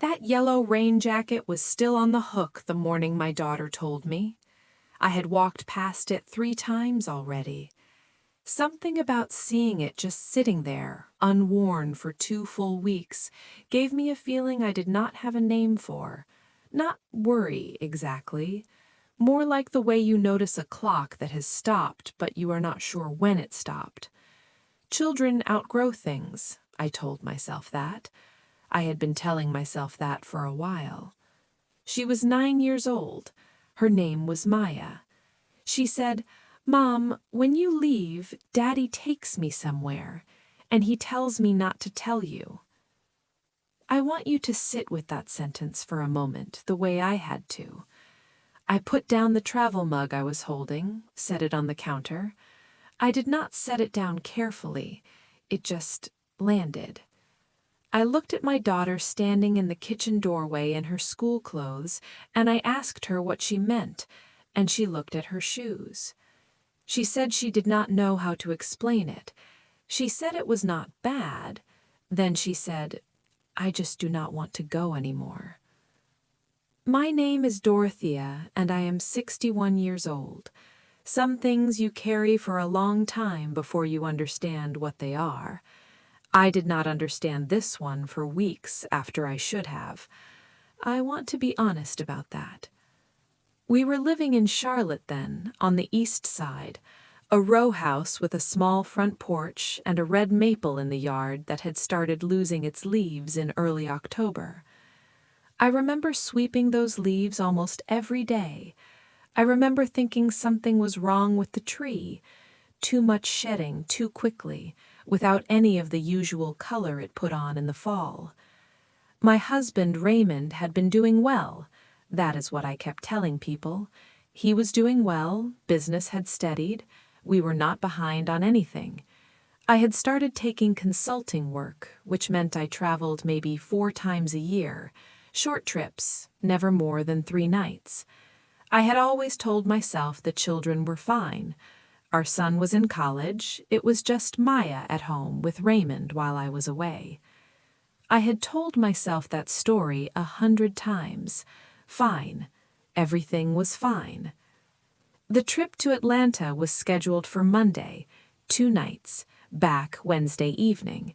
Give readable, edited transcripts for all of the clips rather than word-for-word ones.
That yellow rain jacket was still on the hook the morning my daughter told me. I had walked past it 3 times already. Something about seeing it just sitting there, unworn for 2 full weeks, gave me a feeling I did not have a name for. Not worry, exactly. More like the way you notice a clock that has stopped, but you are not sure when it stopped. Children outgrow things, I told myself that. I had been telling myself that for a while. She was 9 years old. Her name was Maya. She said, "Mom, when you leave, Daddy takes me somewhere, and he tells me not to tell you." I want you to sit with that sentence for a moment, the way I had to. I put down the travel mug I was holding, set it on the counter. I did not set it down carefully. It just landed. I looked at my daughter standing in the kitchen doorway in her school clothes, and I asked her what she meant, and she looked at her shoes. She said she did not know how to explain it. She said it was not bad. Then she said, "I just do not want to go anymore." My name is Dorothea, and I am 61 years old. Some things you carry for a long time before you understand what they are. I did not understand this one for weeks after I should have. I want to be honest about that. We were living in Charlotte then, on the east side, a row house with a small front porch and a red maple in the yard that had started losing its leaves in early October. I remember sweeping those leaves almost every day. I remember thinking something was wrong with the tree, too much shedding too quickly, without any of the usual color it put on in the fall. My husband, Raymond, had been doing well. That is what I kept telling people. He was doing well, business had steadied, we were not behind on anything. I had started taking consulting work, which meant I traveled maybe 4 times a year, short trips, never more than 3 nights. I had always told myself the children were fine. Our son was in college, it was just Maya at home with Raymond while I was away. I had told myself that story 100 times. Fine. Everything was fine. The trip to Atlanta was scheduled for Monday, 2 nights, back Wednesday evening.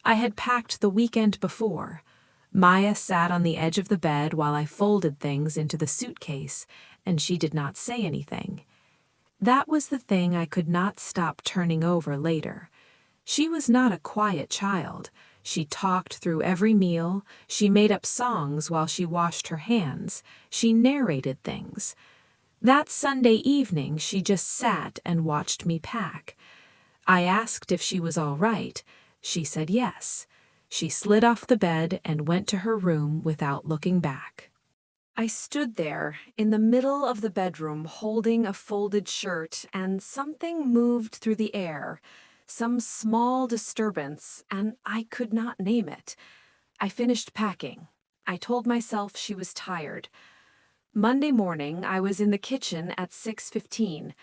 I had packed the weekend before. Maya sat on the edge of the bed while I folded things into the suitcase, and she did not say anything. That was the thing I could not stop turning over later. She was not a quiet child. She talked through every meal, she made up songs while she washed her hands, she narrated things. That Sunday evening she just sat and watched me pack. I asked if she was all right. She said yes. She slid off the bed and went to her room without looking back. I stood there in the middle of the bedroom holding a folded shirt, and something moved through the air, some small disturbance, and I could not name it. I finished packing. I told myself she was tired. Monday morning, I was in the kitchen at 6:15.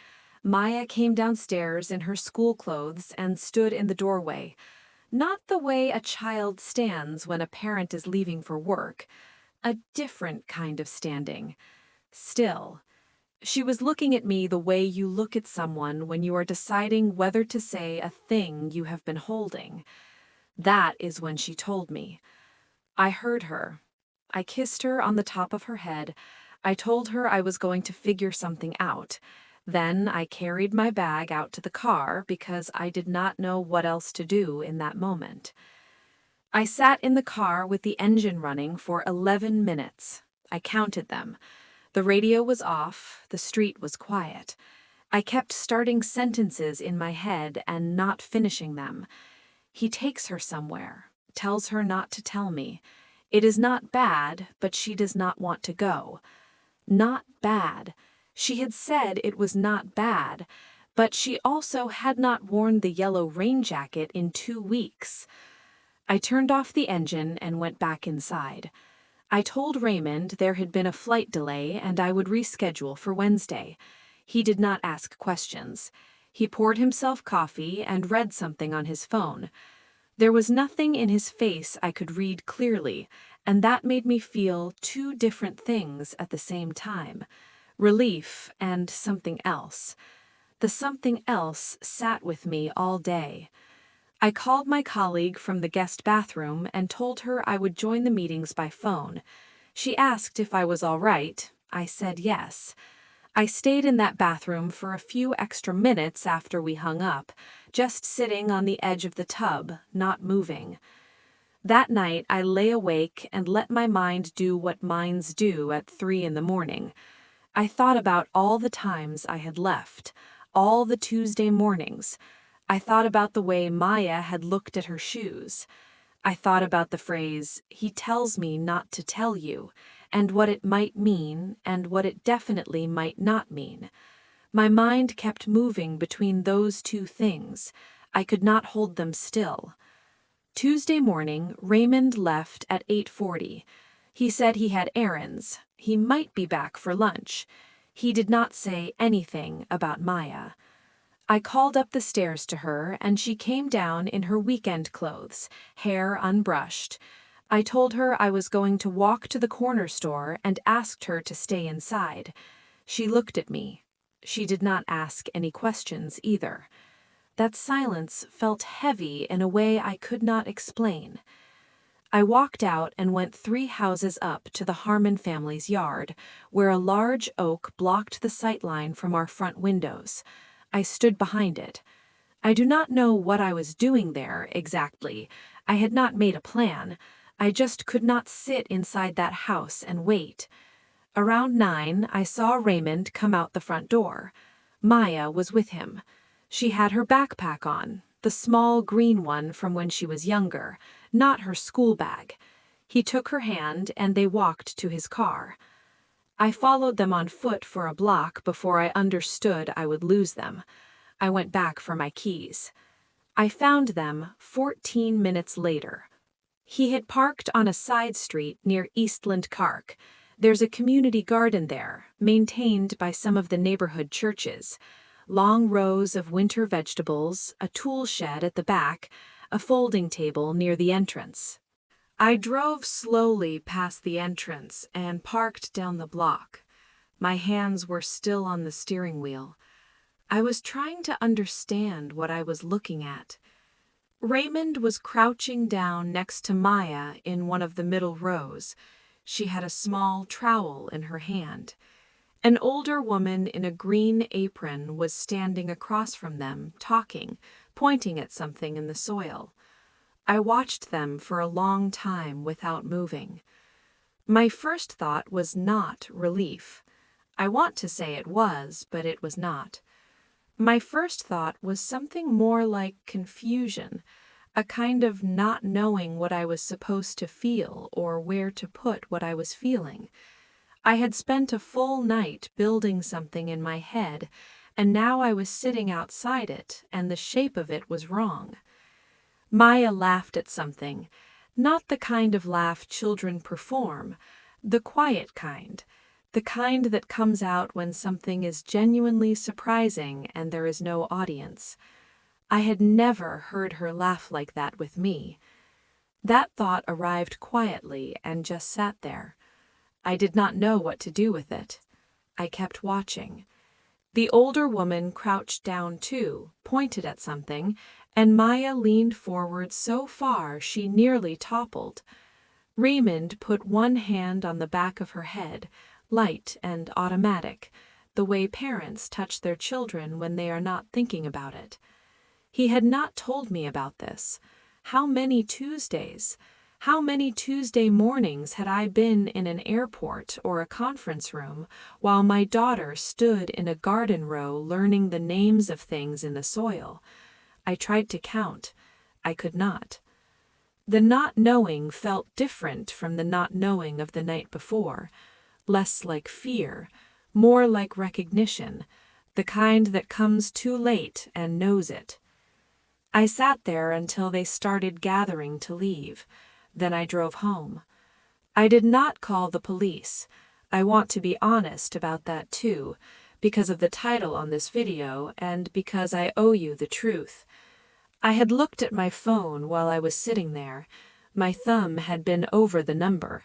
Maya came downstairs in her school clothes and stood in the doorway. Not the way a child stands when a parent is leaving for work. A different kind of standing. Still. She was looking at me the way you look at someone when you are deciding whether to say a thing you have been holding. That is when she told me. I heard her. I kissed her on the top of her head. I told her I was going to figure something out. Then I carried my bag out to the car because I did not know what else to do in that moment. I sat in the car with the engine running for 11 minutes. I counted them. The radio was off, the street was quiet. I kept starting sentences in my head and not finishing them. He takes her somewhere, tells her not to tell me. It is not bad, but she does not want to go. Not bad. She had said it was not bad, but she also had not worn the yellow rain jacket in 2 weeks. I turned off the engine and went back inside. I told Raymond there had been a flight delay and I would reschedule for Wednesday. He did not ask questions. He poured himself coffee and read something on his phone. There was nothing in his face I could read clearly, and that made me feel two different things at the same time: relief and something else. The something else sat with me all day. I called my colleague from the guest bathroom and told her I would join the meetings by phone. She asked if I was all right. I said yes. I stayed in that bathroom for a few extra minutes after we hung up, just sitting on the edge of the tub, not moving. That night, I lay awake and let my mind do what minds do at 3 in the morning. I thought about all the times I had left, all the Tuesday mornings. I thought about the way Maya had looked at her shoes. I thought about the phrase, "He tells me not to tell you," and what it might mean and what it definitely might not mean. My mind kept moving between those two things. I could not hold them still. Tuesday morning, Raymond left at 8:40. He said he had errands. He might be back for lunch. He did not say anything about Maya. I called up the stairs to her, and she came down in her weekend clothes, hair unbrushed. I told her I was going to walk to the corner store and asked her to stay inside. She looked at me. She did not ask any questions either. That silence felt heavy in a way I could not explain. I walked out and went 3 houses up to the Harmon family's yard, where a large oak blocked the sight line from our front windows. I stood behind it. I do not know what I was doing there exactly. I had not made a plan. I just could not sit inside that house and wait. Around 9, I saw Raymond come out the front door. Maya was with him. She had her backpack on, the small green one from when she was younger, not her school bag. He took her hand and they walked to his car. I followed them on foot for a block before I understood I would lose them. I went back for my keys. I found them 14 minutes later. He had parked on a side street near Eastland Park. There's a community garden there, maintained by some of the neighborhood churches. Long rows of winter vegetables, a tool shed at the back, a folding table near the entrance. I drove slowly past the entrance and parked down the block. My hands were still on the steering wheel. I was trying to understand what I was looking at. Raymond was crouching down next to Maya in one of the middle rows. She had a small trowel in her hand. An older woman in a green apron was standing across from them, talking, pointing at something in the soil. I watched them for a long time without moving. My first thought was not relief. I want to say it was, but it was not. My first thought was something more like confusion, a kind of not knowing what I was supposed to feel or where to put what I was feeling. I had spent a full night building something in my head, and now I was sitting outside it, and the shape of it was wrong. Maya laughed at something, not the kind of laugh children perform, the quiet kind, the kind that comes out when something is genuinely surprising and there is no audience. I had never heard her laugh like that with me. That thought arrived quietly and just sat there. I did not know what to do with it. I kept watching. The older woman crouched down too, pointed at something, and Maya leaned forward so far she nearly toppled. Raymond put one hand on the back of her head, light and automatic, the way parents touch their children when they are not thinking about it. He had not told me about this. How many Tuesdays? How many Tuesday mornings had I been in an airport or a conference room while my daughter stood in a garden row learning the names of things in the soil? I tried to count. I could not. The not knowing felt different from the not knowing of the night before, less like fear, more like recognition, the kind that comes too late and knows it. I sat there until they started gathering to leave. Then I drove home. I did not call the police. I want to be honest about that too, because of the title on this video and because I owe you the truth. I had looked at my phone while I was sitting there. My thumb had been over the number.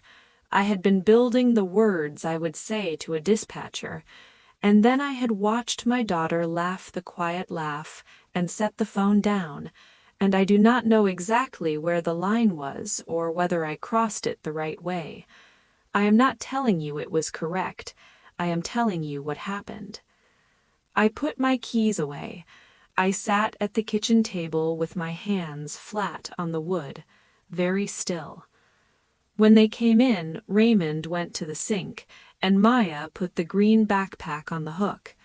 I had been building the words I would say to a dispatcher, and then I had watched my daughter laugh the quiet laugh and set the phone down, and I do not know exactly where the line was or whether I crossed it the right way. I am not telling you it was correct. I am telling you what happened. I put my keys away. I sat at the kitchen table with my hands flat on the wood, very still. When they came in, Raymond went to the sink, and Maya put the green backpack on the hook.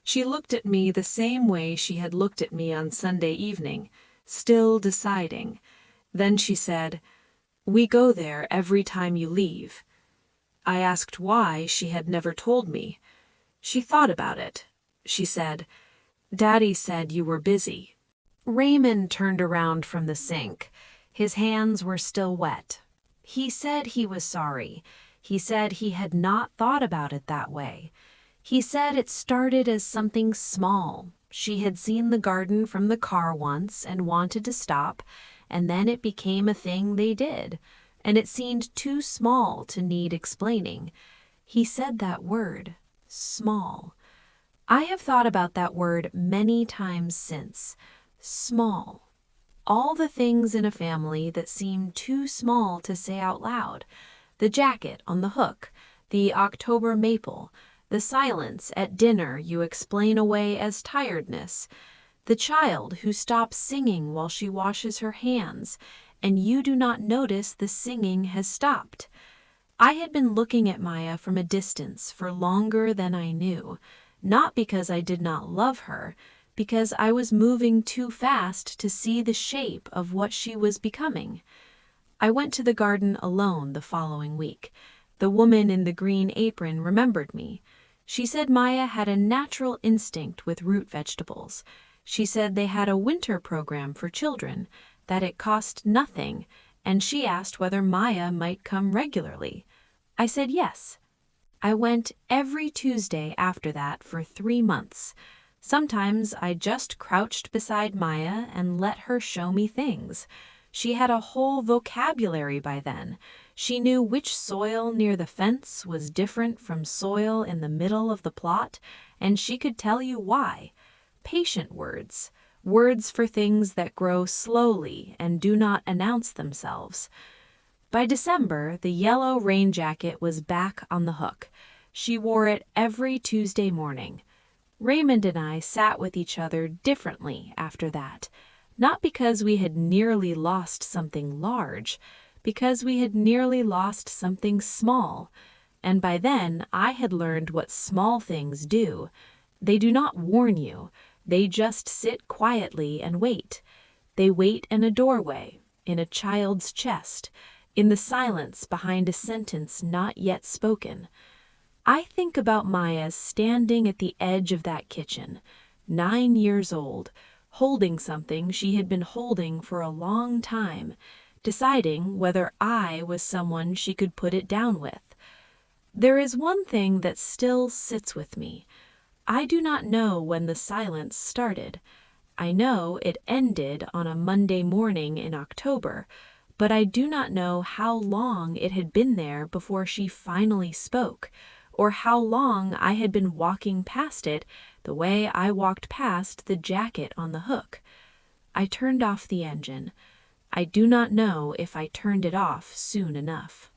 She looked at me the same way she had looked at me on Sunday evening, still deciding. Then she said, "We go there every time you leave." I asked why she had never told me. She thought about it. She said, "Daddy said you were busy." Raymond turned around from the sink. His hands were still wet. He said he was sorry. He said he had not thought about it that way. He said it started as something small. She had seen the garden from the car once and wanted to stop, and then it became a thing they did, and it seemed too small to need explaining. He said that word, small. I have thought about that word many times since. Small. All the things in a family that seem too small to say out loud. The jacket on the hook, the October maple, the silence at dinner you explain away as tiredness, the child who stops singing while she washes her hands, and you do not notice the singing has stopped. I had been looking at Maya from a distance for longer than I knew, not because I did not love her, because I was moving too fast to see the shape of what she was becoming. I went to the garden alone the following week. The woman in the green apron remembered me. She said Maya had a natural instinct with root vegetables. She said they had a winter program for children, that it cost nothing, and she asked whether Maya might come regularly. I said yes. I went every Tuesday after that for 3 months. Sometimes I just crouched beside Maya and let her show me things. She had a whole vocabulary by then. She knew which soil near the fence was different from soil in the middle of the plot, and she could tell you why. Patient words, words for things that grow slowly and do not announce themselves. By December, the yellow rain jacket was back on the hook. She wore it every Tuesday morning. Raymond and I sat with each other differently after that, not because we had nearly lost something large, because we had nearly lost something small, and by then I had learned what small things do. They do not warn you, they just sit quietly and wait. They wait in a doorway, in a child's chest, in the silence behind a sentence not yet spoken. I think about Maya standing at the edge of that kitchen, 9 years old, holding something she had been holding for a long time, deciding whether I was someone she could put it down with. There is one thing that still sits with me. I do not know when the silence started. I know it ended on a Monday morning in October, but I do not know how long it had been there before she finally spoke, or how long I had been walking past it the way I walked past the jacket on the hook. I turned off the engine. I do not know if I turned it off soon enough.